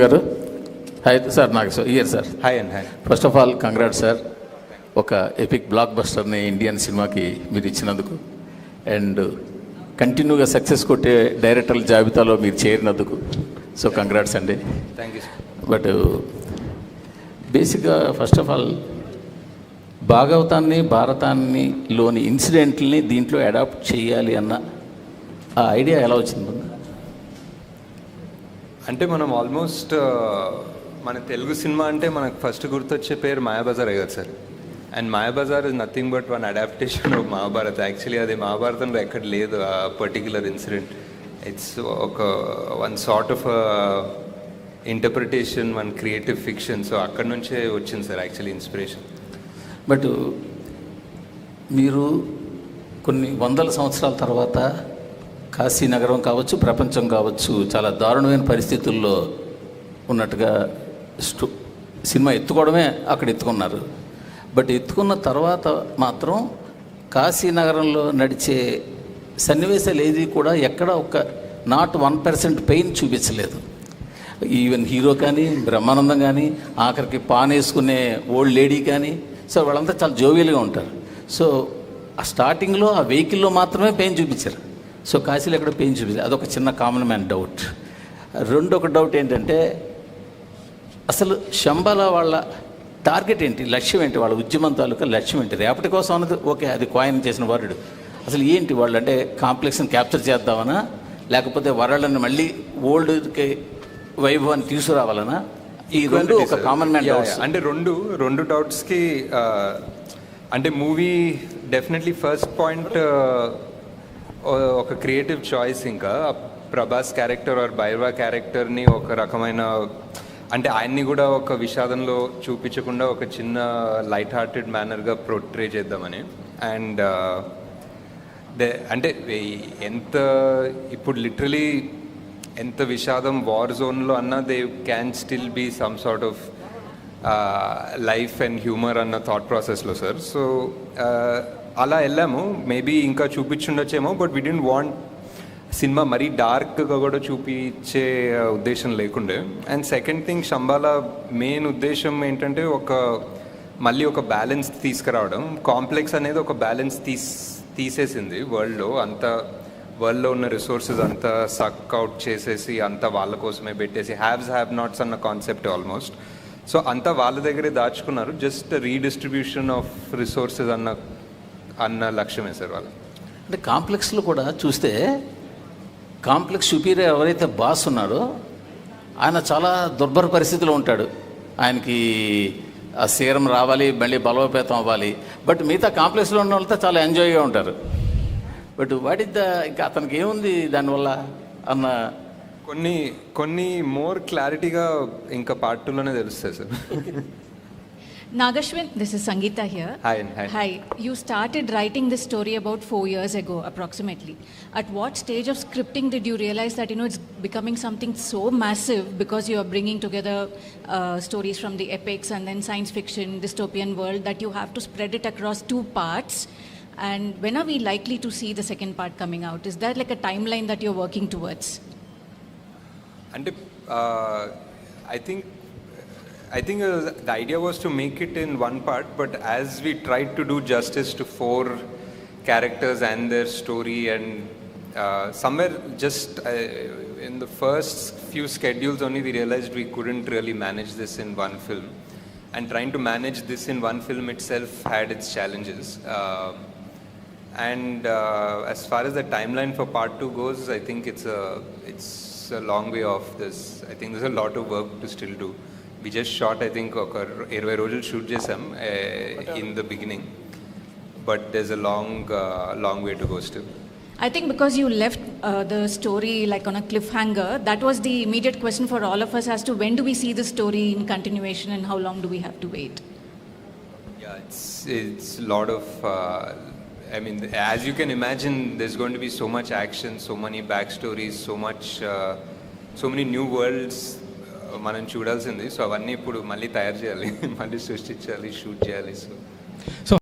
గారు hi sir. నాకు year sir. Hi and hi. First of all congrats sir, ఒక epic black బస్టర్ని Indian సినిమాకి మీరు ఇచ్చినందుకు, అండ్ కంటిన్యూగా సక్సెస్ కొట్టే డైరెక్టర్ల జాబితాలో మీరు చేరినందుకు. సో కంగ్రాట్స్ అండి. Thank you sir. బట్ బేసిక్గా ఫస్ట్ ఆఫ్ ఆల్ భారతాన్ని లోని ఇన్సిడెంట్ని దీంట్లో అడాప్ట్ చేయాలి అన్న ఆ ఐడియా ఎలా వచ్చింది? అంటే మనం ఆల్మోస్ట్ మన తెలుగు సినిమా అంటే మనకు ఫస్ట్ గుర్తొచ్చే పేరు మాయాబజార్ కదా sir. And Mayabazar is nothing but one adaptation of Mahabharat. Actually అది మహాభారతంలో ఎక్కడ లేదు ఆ పర్టిక్యులర్ ఇన్సిడెంట్. ఇట్స్ ఒక one sort of interpretation, one creative fiction. So అక్కడ నుంచే వచ్చింది సార్ యాక్చువల్లీ ఇన్స్పిరేషన్. బట్ మీరు కొన్ని వందల సంవత్సరాల తర్వాత కాశీ నగరం కావచ్చు, ప్రపంచం కావచ్చు, చాలా దారుణమైన పరిస్థితుల్లో ఉన్నట్టుగా సినిమా ఎత్తుకోవడమే అక్కడ ఎత్తుకున్నారు. బట్ ఎత్తుకున్న తర్వాత మాత్రం కాశీ నగరంలో నడిచే సన్నివేశాలు ఏది కూడా ఎక్కడ ఒక నాట్ 1% పెయిన్ చూపించలేదు. ఈవెన్ హీరో కానీ, బ్రహ్మానందం కానీ, ఆఖరికి పాన్ వేసుకునే ఓల్డ్ లేడీ కానీ, సో వాళ్ళంతా చాలా జోవియల్గా ఉంటారు. సో ఆ స్టార్టింగ్లో ఆ వెహికల్లో మాత్రమే పెయిన్ చూపించారు. సో కాశీలో ఎక్కడ పెయిన్ చూపించారు. అదొక చిన్న కామన్ మ్యాన్ డౌట్. రెండొక డౌట్ ఏంటంటే, అసలు శంబాల వాళ్ళ టార్గెట్ ఏంటి, లక్ష్యం ఏంటి, వాళ్ళ ఉద్యమం తాలూకా లక్ష్యం ఏంటి? రేపటి కోసం అన్నది ఓకే, అది కాయిన్ చేసిన వరుడు. అసలు ఏంటి వాళ్ళు అంటే కాంప్లెక్స్ని క్యాప్చర్ చేద్దామనా, లేకపోతే వరల్డ్ని మళ్ళీ ఓల్డ్కి వైభవాన్ని తీసుకురావాలనా? ఈ రెండు ఒక కామన్ మ్యాన్ డౌట్స్. అంటే రెండు డౌట్స్కి అంటే మూవీ డెఫినెట్లీ ఫస్ట్ పాయింట్ ఒక క్రియేటివ్ చాయిస్. ఇంకా ప్రభాస్ క్యారెక్టర్ ఆర్ బైర్వా క్యారెక్టర్ని ఒక రకమైన అంటే ఆయన్ని కూడా ఒక విషాదంలో చూపించకుండా ఒక చిన్న లైట్ హార్టెడ్ మేనర్గా పోర్ట్రే చేద్దామని. అండ్ అంటే ఎంత ఇప్పుడు లిటరలీ ఎంత విషాదం వార్ జోన్లో అన్నా they can still be some sort of life and humour అన్న థాట్ ప్రాసెస్లో సార్. సో అలా వెళ్ళాము. మేబీ ఇంకా చూపించుండొచ్చేమో, but we don't want cinema మరీ డార్క్గా కూడా చూపించే ఉద్దేశం లేకుండే. And second thing, Shambhala main ఉద్దేశం ఏంటంటే మళ్ళీ ఒక బ్యాలెన్స్ తీసుకురావడం. కాంప్లెక్స్ అనేది ఒక బ్యాలెన్స్ తీసేసింది వరల్డ్లో ఉన్న రిసోర్సెస్ అంతా సక్ అవుట్ చేసేసి అంతా వాళ్ళ కోసమే పెట్టేసి హ్యావ్ నాట్స్ అన్న కాన్సెప్ట్ ఆల్మోస్ట్. సో అంతా వాళ్ళ దగ్గరే దాచుకున్నారు. జస్ట్ రీడిస్ట్రిబ్యూషన్ ఆఫ్ రిసోర్సెస్ అన్న లక్ష్యమే సార్ వాళ్ళు. అంటే కాంప్లెక్స్లో కూడా చూస్తే కాంప్లెక్స్ సుపీరియర్ ఎవరైతే బాస్ ఉన్నారో ఆయన చాలా దుర్భర పరిస్థితిలో ఉంటాడు. ఆయనకి ఆ సీరం రావాలి, మళ్ళీ బలోపేతం అవ్వాలి. బట్ మిగతా కాంప్లెక్స్లో ఉన్న వాళ్ళతో చాలా ఎంజాయ్గా ఉంటారు. బట్ ఇంకా అతనికి ఏముంది దానివల్ల అన్న కొన్ని మోర్ క్లారిటీగా ఇంకా పార్ట్ 2లోనే తెలుస్తాయి sir. Nagashwin, this is Sangeeta here. Hi. Hi. You started writing this story about 4 years ago, approximately. At what stage of scripting did you realize that, it's becoming something so massive because you are bringing together stories from the epics and then science fiction, dystopian world, that you have to spread it across 2 parts? And when are we likely to see the second part coming out? Is there like a timeline that you're working towards? And I think the idea was to make it in one part, but as we tried to do justice to 4 characters and their story, and somewhere just in the first few schedules only we realized we couldn't really manage this in one film, and trying to manage this in one film itself had its challenges. And as far as the timeline for part 2 goes, I think it's a long way off this. I think there's a lot of work to still do. We just shot, I think, 20 రోజులు shoot చేసాం in the beginning, but there's a long way to go still. I think because you left the story like on a cliffhanger, that was the immediate question for all of us as to when do we see the story in continuation and how long do we have to wait? Yeah, it's a lot of I mean, as you can imagine, there's going to be so much action, so many backstories, so many new worlds మనం చూడాల్సింది. So అవన్నీ ఇప్పుడు మళ్ళీ తయారు చేయాలి, మళ్ళీ సృష్టించాలి, shoot చేయాలి. సో